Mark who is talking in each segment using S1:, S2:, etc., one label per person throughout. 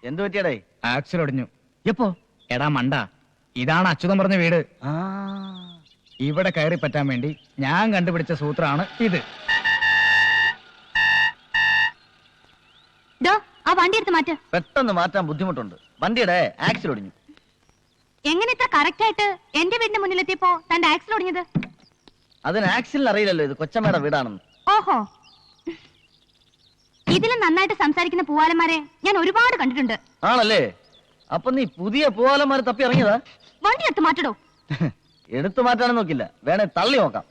S1: എന്ത് പറ്റിയടേ?
S2: ആക്സിൽ ഒടിഞ്ഞു.
S1: എപ്പോ?
S2: എടാ മണ്ട, ഇതാണ് അച്യുതം പറഞ്ഞ വീട്. ഇവിടെ കയറി പറ്റാൻ വേണ്ടി ഞാൻ കണ്ടുപിടിച്ച സൂത്രമാണ് ഇത്.
S3: ആ വണ്ടി എടുത്ത് മാറ്റ്.
S1: പെട്ടെന്ന് മാറ്റാൻ ബുദ്ധിമുട്ടുണ്ട്. വണ്ടിയുടെ ആക്സിൽ ഒടിഞ്ഞു.
S3: എങ്ങനെ ഇത്ര കറക്റ്റ് ആയിട്ട് എന്റെ വീടിന്റെ മുന്നിലെത്തിയപ്പോ തന്റെ ആക്സിൽ ഒടിഞ്ഞത്?
S1: അതിന് ആക്സിലിന് അറിയില്ലല്ലോ ഇത് കൊച്ചമ്മയുടെ വീടാണെന്ന്.
S3: ഓഹോ, ഇതിലും നന്നായിട്ട് സംസാരിക്കുന്ന പൂവാലന്മാരെ ഞാൻ ഒരുപാട് കണ്ടിട്ടുണ്ട്.
S1: ആണല്ലേ? അപ്പൊ നീ പുതിയ പൂവാലന്മാരെ തപ്പി ഇറങ്ങിയതാ?
S3: വണ്ടി എടുത്ത് മാറ്റടോ.
S1: എടുത്തു മാറ്റാനും നോക്കില്ല, വേണേ തള്ളി നോക്കാം.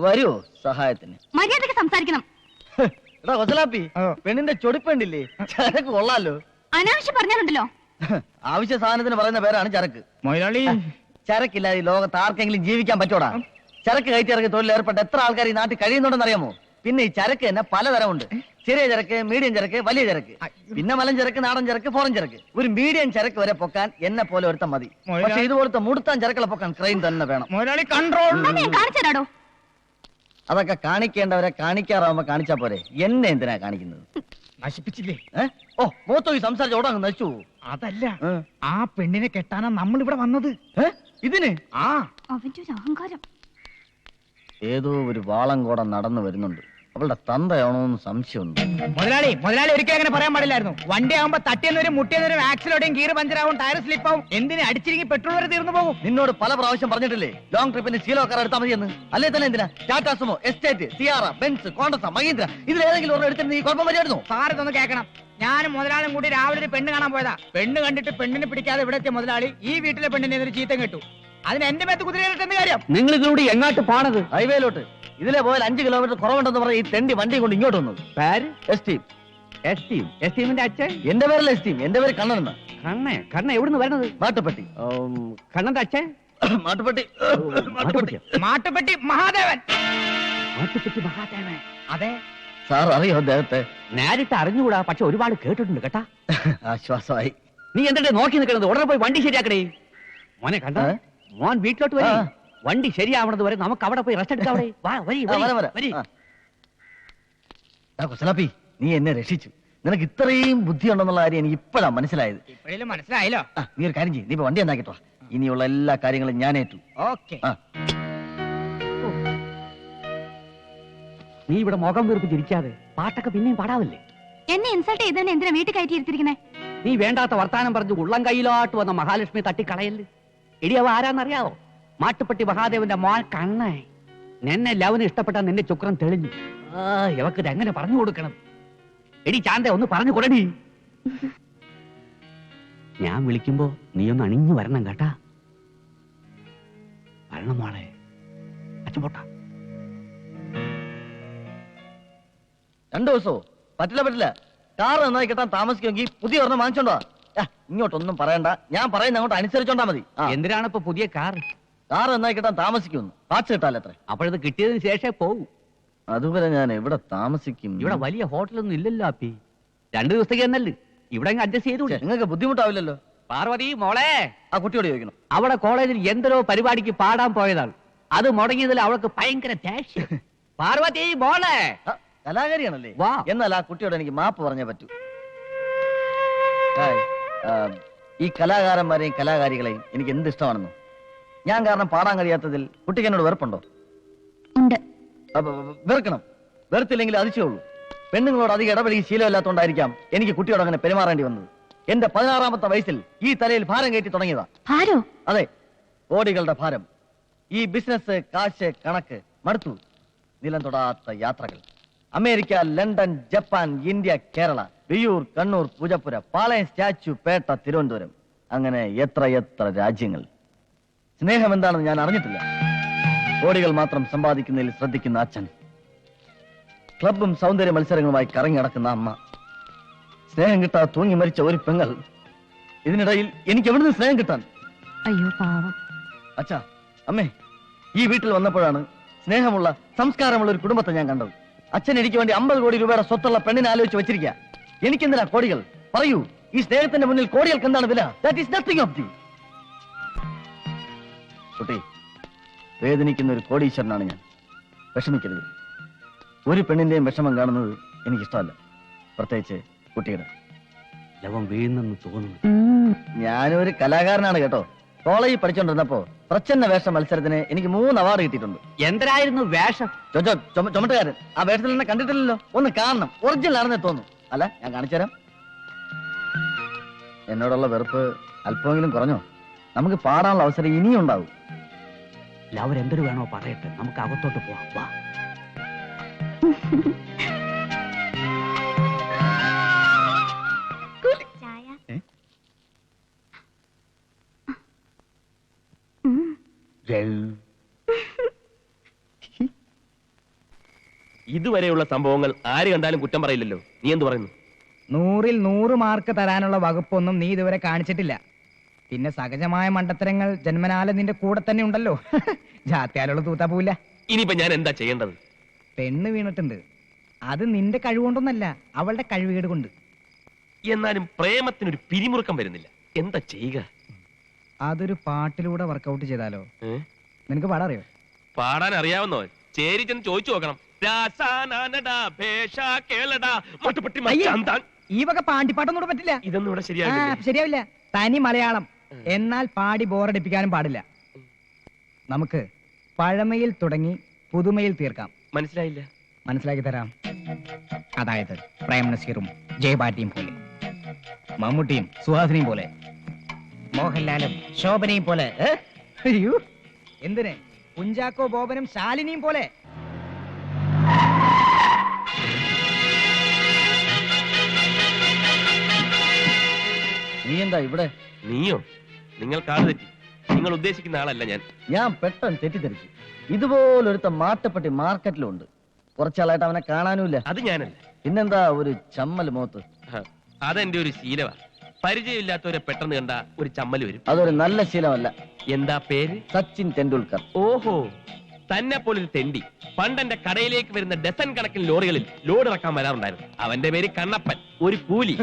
S1: വരൂ സഹായത്തിന്.
S3: മര്യാദക്ക് സംസാരിക്കണം.
S1: എടാ കൊച്ചലാപ്പി, പെണ്ണിന്റെ ചൊടിപ്പുണ്ടില്ലേ? ചരക്ക് കൊള്ളാലോ.
S3: അനാവശ്യം പറഞ്ഞാലുണ്ടല്ലോ.
S1: ആവശ്യ സാധനത്തിന് പറയുന്ന പേരാണ് ചരക്ക്.
S2: മൊയ്ലാളി,
S1: ചരക്കില്ലാതെ ഈ ലോകത്ത് ആർക്കെങ്കിലും ജീവിക്കാൻ പറ്റൂടാ? ചരക്ക് കയറ്റി ഇറങ്ങി തൊഴിൽ ഏർപ്പെട്ട എത്ര ആൾക്കാർ ഈ നാട്ടിൽ കഴിയുന്നുണ്ടെന്ന് അറിയാമോ? പിന്നെ ഈ ചരക്ക് തന്നെ പലതരമുണ്ട്. ചെറിയ ചരക്ക്, മീഡിയം ചരക്ക്, വലിയ ചരക്ക്, പിന്നെ മലം ചരക്ക്, നാടൻ ചരക്ക്, ഫോറൻ ചരക്ക്. ഒരു മീഡിയം ചരക്ക് വരെ പൊക്കാൻ എന്നെ പോലെ ഒരുത്തം മതി. പക്ഷെ ഇതുപോലത്തെ മുടുത്താൻ ചരക്കുകളെ പൊക്കാൻ ക്രെയിൻ തന്നെ വേണം.
S2: മൊയ്ലാളി കൺട്രോൾ.
S3: കാണിച്ചതാടോ.
S1: അതൊക്കെ കാണിക്കേണ്ടവരെ കാണിക്കാറാവുമ്പോ കാണിച്ചാ പോരെ. എന്നെ എന്തിനാ കാണിക്കുന്നത്?
S2: നശിപ്പിച്ചില്ലേ?
S1: ഓ, മൂത്തോ ഈ സംസാരിച്ച ഓടാ നശിച്ചു.
S2: അതല്ല, ആ പെണ്ണിനെ കെട്ടാനാ നമ്മൾ ഇവിടെ വന്നത്.
S1: ഇതിന്
S3: അവന്റെ ഒരു അഹങ്കാരം.
S1: ഏതോ ഒരു വാളംകോടം നടന്നു വരുന്നുണ്ട്. അവളുടെ തന്തയാണോന്ന് സംശയമുണ്ട്.
S2: മുതലാളി ഒരിക്കലും അങ്ങനെ പറയാൻ പാടില്ലായിരുന്നു. വണ്ടി ആകുമ്പോ തട്ടിയെന്നൊരു മുട്ടിയെന്നൊരു ആക്സിലോടെയും ഗീർ പഞ്ചറാവും, ടയർ സ്ലിപ്പാവും. എന്തിന് അടിച്ചിരിങ്ങി പെട്രോൾ വരെ തീർന്നു പോകും.
S1: നിന്നോട് പല പ്രാവശ്യം പറഞ്ഞിട്ടില്ലേ ലോങ് ട്രിപ്പിന് ശീലോക്കാർ എടുത്താൽ മതിയെന്ന്? അല്ലേ തന്നെ എന്തിനാ Tata Sumo, Estate, Sierra, Benz, Contessa, Mahindra ഇതിലേതെങ്കിലും ഒരെണ്ണം എടുത്തിരുന്ന ഈ കുഴപ്പം വരുമായിരുന്നു?
S2: സാർ ഇതൊന്ന് കേൾക്കണം. ഞാനും മുതലാളിയും കൂടി രാവിലെ ഒരു പെണ്ണ് കാണാൻ പോയതാ. പെണ്ണ് കണ്ടിട്ട് പെണ്ണിനെ പിടിക്കാതെ ഇവിടെ എത്തിയ മുതലാളി ഈ വീട്ടിലെ പെണ്ണിനെ ഒരു ചീത്തം കേട്ടു. അതിന് എന്റെ മേത്ത് കുതിരയിട്ടെന്ന് കാര്യം.
S1: നിങ്ങൾ ഇതിലൂടെ എങ്ങോട്ട് പോണത്? ഹൈവേയിലോട്ട്. ഇതിലെ പോയാൽ 5 കിലോമീറ്റർ കുറവുണ്ടെന്ന് പറഞ്ഞ ഈ തെണ്ടി വണ്ടി കൊണ്ട് ഇങ്ങോട്ട് വന്നത്. പേര് എസ്റ്റീം.
S4: എസ്റ്റീമിന്റെ അച്ഛൻ?
S1: എന്റെ പേരല്ല എസ്റ്റീം, എന്റെ പേര് കണ്ണൻ.
S4: കണ്ണ എവിടുന്ന് വരുന്നത്?
S1: മാട്ടുപ്പെട്ടി.
S4: കണ്ണന്റെ അച്ഛൻ?
S1: മാട്ടുപ്പെട്ടി
S2: മഹാദേവൻ.
S4: മാട്ടുപ്പെട്ടി മഹാദേവൻ?
S2: അതെ
S1: സാർ അറിയോ അദ്ദേഹത്തെ?
S4: നേരിട്ട് അറിഞ്ഞുകൂടാ, പക്ഷെ ഒരുപാട് കേട്ടിട്ടുണ്ട് കേട്ടാ.
S1: ആശ്വാസമായി.
S4: നീ എന്തിനാ നോക്കി നിൽക്കുന്നത്? ഉടനെ പോയി വണ്ടി ശരിയാക്കണേ. മോനെ കണ്ട, മോൻ വീട്ടിലോട്ട് വരി. വണ്ടി ശരിയാവണത് വരെ നമുക്ക് അവിടെ പോയി റെസ്റ്റ് എടുക്കാം.
S1: കൊച്ചലാപ്പി, നീ എന്നെ രക്ഷിച്ചു. നിനക്ക് ഇത്രയും ബുദ്ധിയുണ്ടെന്നുള്ള കാര്യം എനിക്ക് ഇപ്പോഴാണ് മനസ്സിലായത്.
S2: ഇപ്പോഴും മനസ്സിലായല്ലോ.
S1: നീ ഒരു കാര്യം ചെയ്യും, നീ വണ്ടി എന്നാക്കിട്ടോ. ഇനിയുള്ള എല്ലാ കാര്യങ്ങളും ഞാൻ ഏറ്റു.
S2: ഓക്കെ.
S4: നീ ഇവിടെ മുഖം വീർപ്പിച്ചിരിക്കാതെ പാട്ടൊക്കെ പിന്നെയും പാടാവില്ലേ?
S3: എന്നെ ഇൻസൾട്ട് ചെയ്തതിന് എന്തിനാ വീട്ടിൽ കയറ്റിയിരിത്തിരിക്കുന്നേ?
S4: നീ വേണ്ടാത്ത വർത്താനം പറഞ്ഞു ഉള്ളം കയ്യിലോട്ട് വന്ന മഹാലക്ഷ്മി തട്ടിക്കളയല്ലേ. എടി അവ ആരാന്നറിയാവോ? മാട്ടുപ്പെട്ടി മഹാദേവന്റെ മോൻ കണ്ണേ. നിന്നെ ലവന് ഇഷ്ടപ്പെട്ട നിന്റെ ചുക്രം തെളിഞ്ഞു. ഇവക്ക് ഇത് എങ്ങനെ പറഞ്ഞു കൊടുക്കണം? എടി ചാന്ത ഒന്ന് പറഞ്ഞു കൊടുടി. ഞാൻ വിളിക്കുമ്പോ നീ ഒന്ന് അണിഞ്ഞു വരണം കേട്ടാ. വരണം മോളെ. അച്ഛൻ പോട്ടാ.
S1: 2 ദിവസമോ? പറ്റില്ല. കാർ നന്നായി കിട്ടാൻ താമസിക്കുമെങ്കിൽ പുതിയ ഒരെണ്ണം വാങ്ങിച്ചോണ്ടോ. ഇങ്ങോട്ടൊന്നും പറയണ്ട, ഞാൻ പറയുന്ന അങ്ങോട്ട് അനുസരിച്ചോണ്ടാ മതി.
S4: എന്തിനാണ് ഇപ്പൊ പുതിയ കാർ?
S1: കാർ നന്നായി കിട്ടാൻ താമസിക്കുമെന്ന്. പാച്ച് കിട്ടാലത്രേ.
S4: അപ്പോഴത് കിട്ടിയതിന് ശേഷമേ പോകൂ.
S1: അതുവരെ ഞാൻ എവിടെ താമസിക്കും?
S4: ഇവിടെ വലിയ ഹോട്ടലൊന്നും ഇല്ലല്ലോ അപ്പി. 2 ദിവസത്തേക്ക് എന്നല്ലേ, ഇവിടെ അഡ്ജസ്റ്റ് ചെയ്തു.
S1: നിങ്ങൾക്ക് ബുദ്ധിമുട്ടാവില്ലല്ലോ.
S4: പാർവതി മോളെ,
S1: ആ കുട്ടിയോട് ചോദിക്കണം.
S4: അവിടെ കോളേജിൽ എന്തോ പരിപാടിക്ക് പാടാൻ പോയതാണ്. അത് മുടങ്ങിയതിൽ അവൾക്ക് ഭയങ്കര ദേഷ്യം. പാർവതി മോളെ.
S1: കലാകാരിയാണല്ലേ?
S4: വാ.
S1: എന്നാൽ ആ കുട്ടിയോട് എനിക്ക് മാപ്പ് പറഞ്ഞേ പറ്റൂ. ഈ കലാകാരന്മാരെയും കലാകാരികളെയും എനിക്ക് എന്ത് ഇഷ്ടമാണെന്നോ. ഞാൻ കാരണം പാടാൻ കഴിയാത്തതിൽ കുട്ടിക്ക് എന്നോട് വെറുപ്പുണ്ടോ? വെറുക്കണം. വെറുത്തില്ലെങ്കിൽ അതിശയുള്ളൂ. പെണ്ണുങ്ങളോട് അധികം ഇടപെടി ശീലമില്ലാത്തതുകൊണ്ടായിരിക്കാം എനിക്ക് കുട്ടിയോട് അങ്ങനെ പെരുമാറേണ്ടി വന്നത്. എന്റെ 16-ാമത്തെ വയസ്സിൽ ഈ തലയിൽ ഭാരം കയറ്റി തുടങ്ങിയതാ. അതെ, കോടികളുടെ ഭാരം. ഈ ബിസിനസ്, കാശ്, കണക്ക് മടുത്തു. നിലം തൊടാത്ത യാത്രകൾ. America, London, Japan, India, Kerala, Viyyur, Kannur, Poojappura, Palayam, Statue, Pettah, Thiruvananthapuram, അങ്ങനെ എത്ര രാജ്യങ്ങൾ. സ്നേഹം എന്താണെന്ന് ഞാൻ അറിഞ്ഞിട്ടില്ല. കോടികൾ മാത്രം സമ്പാദിക്കുന്നതിൽ ശ്രദ്ധിക്കുന്ന അച്ഛൻ, ക്ലബും സൗന്ദര്യ മത്സരങ്ങളുമായി കറങ്ങി നടക്കുന്ന അമ്മ, സ്നേഹം കിട്ടാതെ തൂങ്ങി മരിച്ച ഒരു പെങ്ങൾ. ഇതിനിടയിൽ എനിക്ക് എവിടുന്ന് സ്നേഹം കിട്ടാൻ?
S3: അയ്യോ പാവം.
S1: അച്ഛാ, അമ്മേ, ഈ വീട്ടിൽ വന്നപ്പോഴാണ് സ്നേഹമുള്ള, സംസ്കാരമുള്ള ഒരു കുടുംബത്തെ ഞാൻ കണ്ടത്. അച്ഛൻ എനിക്ക് വേണ്ടി 50 കോടി രൂപയുടെ സ്വത്തുള്ള പെണ്ണിനെ ആലോചിച്ച് വെച്ചിരിക്കുക. എനിക്കെന്തിനാ കോടികൾ? പറയൂ, ഈ സ്നേഹത്തിന്റെ മുന്നിൽ കോടികൾക്ക് എന്താണ് വില? That is nothing of the. കുട്ടി, വേദനിക്കുന്ന ഒരു കോടീശ്വരനാണ് ഞാൻ. വിഷമിക്കരുത്. ഒരു പെണ്ണിന്റെയും വിഷമം കാണുന്നത് എനിക്കിഷ്ടമല്ല, പ്രത്യേകിച്ച് കുട്ടിയുടെ.
S4: ലവൻ വീഴുന്നെന്ന് തോന്നുന്നു.
S1: ഞാനൊരു കലാകാരനാണ് കേട്ടോ. കോളേജിൽ പഠിച്ചോണ്ടിരുന്നപ്പോ പ്രച്ഛന്ന വേഷ മത്സരത്തിന് എനിക്ക് 3 അവാർഡ് കിട്ടിയിട്ടുണ്ട്.
S4: എന്തരായിരുന്നു വേഷം?
S1: ചുമട്ടുകാരൻ. ആ വേഷത്തിൽ എന്നെ കണ്ടിട്ടില്ലല്ലോ. ഒന്ന് കാണണം, ഒറിജിനൽ ആണെന്ന് തോന്നുന്നു. അല്ല, ഞാൻ കാണിച്ചുതരാം. എന്നോടുള്ള വെറുപ്പ് അല്പമെങ്കിലും കുറഞ്ഞോ? നമുക്ക് പാടാനുള്ള അവസരം ഇനിയും ഉണ്ടാവും.
S4: ലവൻ എന്തൊരു വേണോ പറയട്ടെ, നമുക്ക് അകത്തോട്ട് പോവാം. വാ.
S5: ഇതുവരെയുള്ള സംഭവങ്ങൾ ആര് കണ്ടാലും കുറ്റം പറയില്ലല്ലോ. നീ എന്ത് പറയുന്നു?
S2: 100-ൽ 100 മാർക്ക് തരാനുള്ള വകുപ്പൊന്നും നീ ഇതുവരെ കാണിച്ചിട്ടില്ല. പിന്നെ സഹജമായ മണ്ടത്തരങ്ങൾ ജന്മനാല നിന്റെ കൂടെ തന്നെ ഉണ്ടല്ലോ. ജാത്യാലുള്ള തൂത്താ പോവില്ല.
S5: ഇനിയിപ്പോ ഞാൻ എന്താ ചെയ്യേണ്ടത്?
S2: പെണ്ണ് വീണിട്ടുണ്ട്. അത് നിന്റെ കഴിവുകൊണ്ടൊന്നല്ല, അവളുടെ കഴിവുകേട് കൊണ്ട്.
S5: എന്നാലും പ്രേമത്തിനൊരു പിരിമുറുക്കം വരുന്നില്ല. എന്താ ചെയ്യുക?
S2: അതൊരു പാട്ടിലൂടെ വർക്കൗട്ട് ചെയ്താലോ? നിനക്ക് പാടാറിയോ?
S5: പാടാൻ അറിയാവുന്നോ? ചേരി ചെന്ന് ചോദിച്ചു നോക്കണം.
S2: ഈ വക പാണ്ടിപ്പാട്ടൊന്നും ഇവിടെ പറ്റില്ല.
S5: ഇതൊന്നും ഇവിടെ ശരിയാകില്ല.
S2: ശരിയാവില്ല. തനി മലയാളം. എന്നാൽ പാടി ബോറടിപ്പിക്കാനും പാടില്ല. നമുക്ക് പഴമയിൽ തുടങ്ങി പുതുമയിൽ തീർക്കാം.
S5: മനസ്സിലായില്ല.
S2: മനസ്സിലാക്കി തരാം. അതായത് പ്രേം നസീറും ജയഭാരതിയും പോലെ, മമ്മൂട്ടിയും സുഹാസിനിയും പോലെ, മോഹൻലാലും ശോഭനയും പോലെ. അയ്യോ, എന്തിന് കുഞ്ചാക്കോ ബോബനും ശാലിനിയും പോലെ.
S1: നീ എന്താ ഇവിടെ?
S5: നീയോ? നിങ്ങൾ കാട് തെറ്റി. നിങ്ങൾ ഉദ്ദേശിക്കുന്ന ആളല്ല ഞാൻ.
S1: ഞാൻ പെട്ടെന്ന് തെറ്റിദ്ധരിച്ചു. ഇതുപോലൊരുത്ത മാട്ടുപ്പെട്ടി മാർക്കറ്റിലുണ്ട്. കുറച്ചാളായിട്ട് അവനെ കാണാനുമില്ല.
S5: അത് ഞാനല്ല.
S1: പിന്നെന്താ ഒരു ചമ്മൽ മുഖത്ത്?
S5: അതെന്റെ ഒരു ശീലമാ. പരിചയമില്ലാത്തവരെ പെട്ടെന്ന് കണ്ട ഒരു ചമ്മൽ വരും.
S1: അതൊരു നല്ല ശീലമല്ല.
S5: എന്താ പേര്?
S1: സച്ചിൻ ടെണ്ടുൽക്കർ.
S5: ഓഹോ, തന്നെ പോലൊരു തെണ്ടി പണ്ട് എന്റെ കടയിലേക്ക് വരുന്ന ഡസൻ കണക്കിന് ലോറികളിൽ ലോഡ് ഇറക്കാൻ വരാറുണ്ടായിരുന്നു. അവന്റെ പേര് കണ്ണപ്പൻ, ഒരു കൂലി.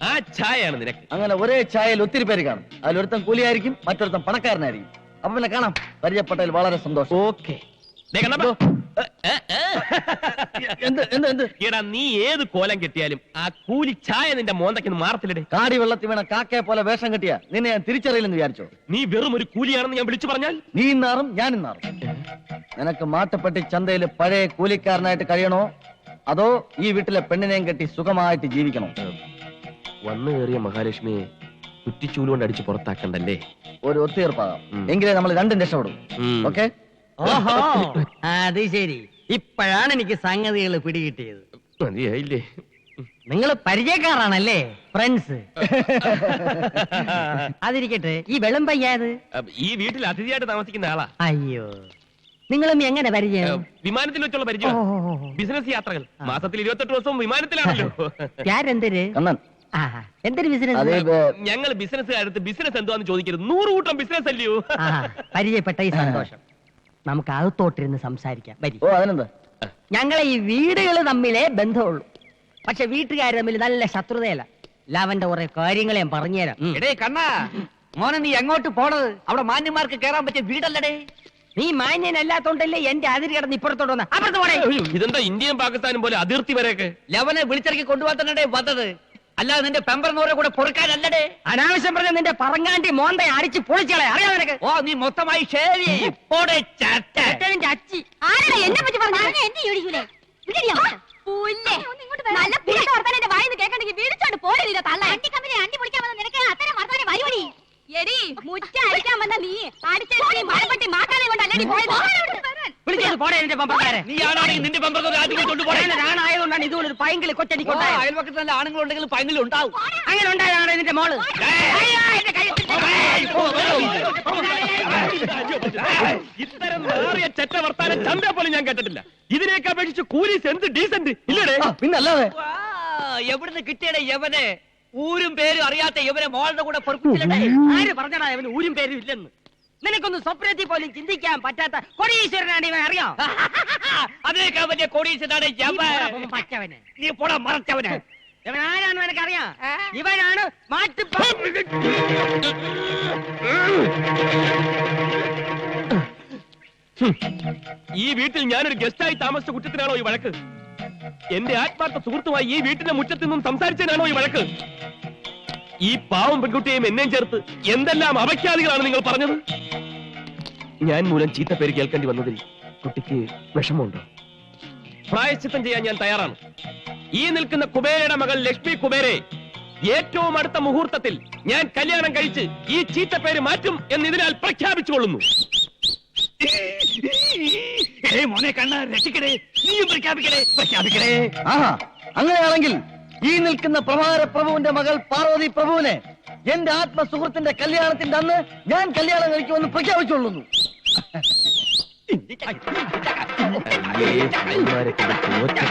S5: ആ ചായയാണ് നിനക്ക്.
S1: അങ്ങനെ ഒരേ ചായയിൽ ഒത്തിരി പേര് കാണും. അതിലൊരുത്തൻ കൂലിയായിരിക്കും, മറ്റൊരുത്തൻ പണക്കാരനായിരിക്കും. അപ്പൊ പിന്നെ കാണാം. പരിചയപ്പെട്ടതിൽ വളരെ സന്തോഷം.
S5: ഓക്കെ. എടാ, നീ ഏത് കോലം കെട്ടിയാലും ആ കൂലി ചായ നിന്റെ മോന്തയ്ക്ക് മാറത്തില്ലേ?
S1: കാടി വെള്ളത്തിൽ വീണ കാക്കയെ പോലെ വേഷം കെട്ടിയ നിന്നെ ഞാൻ തിരിച്ചറിയില്ലെന്ന് വിചാരിച്ചോ?
S5: നീ വെറും ഒരു കൂലിയാണെന്ന് ഞാൻ വിളിച്ചു പറഞ്ഞാൽ
S1: നീ ഇന്നാറും ഞാൻ ഇന്നാറും. നിനക്ക് മാട്ടുപ്പെട്ടി ചന്തയിൽ പഴയ കൂലിക്കാരനായിട്ട് കഴിയണോ, അതോ ഈ വീട്ടിലെ പെണ്ണിനെയും കെട്ടി സുഖമായിട്ട് ജീവിക്കണോ?
S5: വന്നു കയറിയ മഹാലക്ഷ്മിയെ കുറ്റിച്ചൂലുകൊണ്ട് അടിച്ച് പുറത്താക്കണ്ടല്ലേ?
S1: ഒരു ഒത്തുതീർപ്പാകാം. എങ്കിലേ നമ്മൾ രണ്ടും രക്ഷപ്പെടും. ഓക്കെ?
S6: ഓഹോ, അത് ശരി. ഇപ്പോഴാണ് എനിക്ക് സംഗതികൾ പിടികിട്ടിയത്.
S5: മതിയായില്ലേ?
S6: നിങ്ങൾ പരിചയക്കാരാണല്ലേ, ഫ്രണ്ട്സ്? അതിരിക്കട്ടെ, ഈ വെള്ളം പയ്യാത്
S5: ഈ വീട്ടിൽ അതിഥിയായിട്ട് താമസിക്കുന്ന ആളാ.
S6: അയ്യോ, നിങ്ങളും എങ്ങനെ പരിചയം?
S5: വിമാനത്തിൽ വെച്ചുള്ള പരിചയം. ബിസിനസ് യാത്രകൾ. മാസത്തിൽ 28 ദിവസവും വിമാനത്തിലാണല്ലോ.
S6: ഞാരെന്തര്
S1: കണ്ണൻ,
S6: എന്തൊരു ബിസിനസ്?
S5: ഞങ്ങൾ ബിസിനസ്സുകാരത്ത് ബിസിനസ് എന്താന്ന് ചോദിക്കരുത്. 100 കൂട്ടം ബിസിനസ് അല്ലയോ?
S6: പരിചയപ്പെട്ട ഈ സന്തോഷം. നമുക്ക് അകത്തോട്ടിരുന്ന് സംസാരിക്കാം. വരി.
S1: ഓ അതിനെന്താ?
S6: ഞങ്ങളെ ഈ വീടുകൾ തമ്മിലേ ബന്ധമുള്ളൂ. പക്ഷെ വീട്ടുകാർ തമ്മിൽ നല്ല ശത്രുതയല്ല. ലാവന്റെ കുറെ കാര്യങ്ങളെ ഞാൻ പറഞ്ഞുതരാം.
S4: എടേ കണ്ണാ, മോനെ നീ എങ്ങോട്ട് പോണത്? അവിടെ മാന്യന്മാർക്ക് കേറാൻ പറ്റിയ വീടല്ലടേ.
S6: നീ മാന്യനല്ലാത്തോണ്ടല്ലേ എന്റെ അതിര് കിടന്ന് ഇപ്പുറത്തോട്ട് വന്ന. അപ്പുറത്ത് പോടേ.
S5: ഇതെന്താ ഇന്ത്യയും പാകിസ്ഥാനും പോലെ അതിർത്തി വരെയൊക്കെ?
S4: ലവനെ വിളിച്ചിറക്കി കൊണ്ടുപോകാൻ തന്നെ വന്നത്, അല്ലാതെ നിന്റെ പെമ്പറിനോരെ കൂടെ പൊറുക്കാനല്ലടേ.
S6: അനാവശ്യം പറഞ്ഞ നിന്റെ പറങ്ങാണ്ടി മോന്തെ അടിച്ച് പൊളിച്ചളെ. അറിയാം നിനക്ക്?
S4: ഓ, നീ മൊത്തമായി ഷേവ് ചെയ്യും.
S3: അച്ചി ആരാ എന്നെ പറ്റി പറഞ്ഞു? എന്നെ ചോദിക്കൂലേ? നല്ല പുളിയുടെ വർത്താനം എന്റെ വായിന്ന് കേൾക്കണ്ടെങ്കിൽ വീടിച്ചോണ്ട് പോയില്ല. തള്ള അണ്ടി കമ്പനി അണ്ടി പൊളിക്കാൻ വന്ന നിനക്ക് അത്തരം വർത്താനം വരുവടി. എടി മുറ്റ അടിക്കാൻ വന്ന നീ അടിച്ചെടുത്ത് മഴപ്പെട്ടി മാറ്റാനെ കൊണ്ടല്ലേ പോയത്?
S6: വിളിച്ചോണ്ട് പോടേ നിന്റെ പെമ്പറക്കാരെ.
S4: നീ ആണാണെങ്കിൽ നിന്റെ പെമ്പറൊക്കെ രാജ്യം കൊണ്ടുപോകണേ.
S6: ഞാനായതുകൊണ്ടാണ് ഇതുപോലെ ഒരു പൈങ്കിളി കൊച്ചടിക്കൊണ്ടായത്.
S4: അയൽവക്കത്ത് നല്ല ആണുങ്ങളുണ്ടെങ്കിലും പൈങ്കിലും ഉണ്ടാവും.
S6: അങ്ങനെ ഉണ്ടായതാണ് നിന്റെ മോള്.
S5: ഇത്തരം നേറിയ ചെറ്റ വർത്താനം ചന്ത പോലും ഞാൻ കേട്ടിട്ടില്ല. ഇതിനേക്ക് അപേക്ഷിച്ച് കൂലീസ് എന്ത് ഡീസന്റ് ഇല്ലടേ?
S1: പിന്നല്ലാതെ
S4: എവിടുന്ന് കിട്ടിയടേ യവനെ? ഊരും പേരും അറിയാത്ത യവനെ മോളുടെ കൂടെ പൊറുപ്പിച്ചില്ലേ?
S6: ആര് പറഞ്ഞാ അവന് ഊരും പേരും ഇല്ലെന്ന്? നിനക്കൊന്ന് സ്വപ്നത്തിൽ പോലും ചിന്തിക്കാൻ പറ്റാത്ത കോടീശ്വരനാണ് ഇവൻ. അറിയാം?
S4: അതിനേക്കാൾ വലിയ കോടീശ്വരനാണ് യവൻ.
S6: പറ്റവന്.
S4: നീ പോടാ മറച്ചവനെ.
S6: ഇവൻ ആരാണെന്ന് എനിക്കറിയാം. ഇവനാണ് മാറ്റി.
S5: ഈ വീട്ടിൽ ഞാനൊരു ഗസ്റ്റായി താമസിച്ച കുറ്റത്തിനാണോ ഈ വഴക്ക്? എന്റെ ആത്മാർത്ഥ സുഹൃത്തുമായി ഈ വീട്ടിന്റെ മുറ്റത്ത് നിന്നും സംസാരിച്ചതിനാണോ ഈ വഴക്ക്? ഈ പാവം പെൺകുട്ടിയെയും എന്നെയും ചേർത്ത് എന്തെല്ലാം അപഖ്യാതികളാണ് നിങ്ങൾ പറഞ്ഞത്? ഞാൻ മൂലം ചീത്ത പേര് കേൾക്കേണ്ടി വന്നതിൽ കുട്ടിക്ക് വിഷമമുണ്ടോ? പ്രായശ്ചിത്തം ചെയ്യാൻ ഞാൻ തയ്യാറാണ്. ഈ നിൽക്കുന്ന കുബേരയുടെ മകൾ ലക്ഷ്മി കുബേരെ ഏറ്റവും അടുത്ത മുഹൂർത്തത്തിൽ ഞാൻ കല്യാണം കഴിച്ച് ഈ ചീത്ത പേര് മാറ്റും എന്ന് ഇതിനാൽ പ്രഖ്യാപിച്ചുകൊള്ളുന്നു.
S4: മോനെ കണ്ണ രക്ഷിക്കണേ, നീയും പ്രഖ്യാപിക്കണേ, പ്രഖ്യാപിക്കണേ.
S1: ആഹാ, അങ്ങനെയാണെങ്കിൽ ഈ നിൽക്കുന്ന പ്രഭാര പ്രഭുവിന്റെ മകൾ പാർവതി പ്രഭുവിനെ എന്റെ ആത്മസുഹൃത്തിന്റെ കല്യാണത്തിന്റെ അന്ന് ഞാൻ കല്യാണം കഴിക്കുമെന്ന് പ്രഖ്യാപിച്ചുകൊള്ളുന്നു.
S5: അയ്യേ, ഇവന്മാരെ കൊണ്ട് തോറ്റു.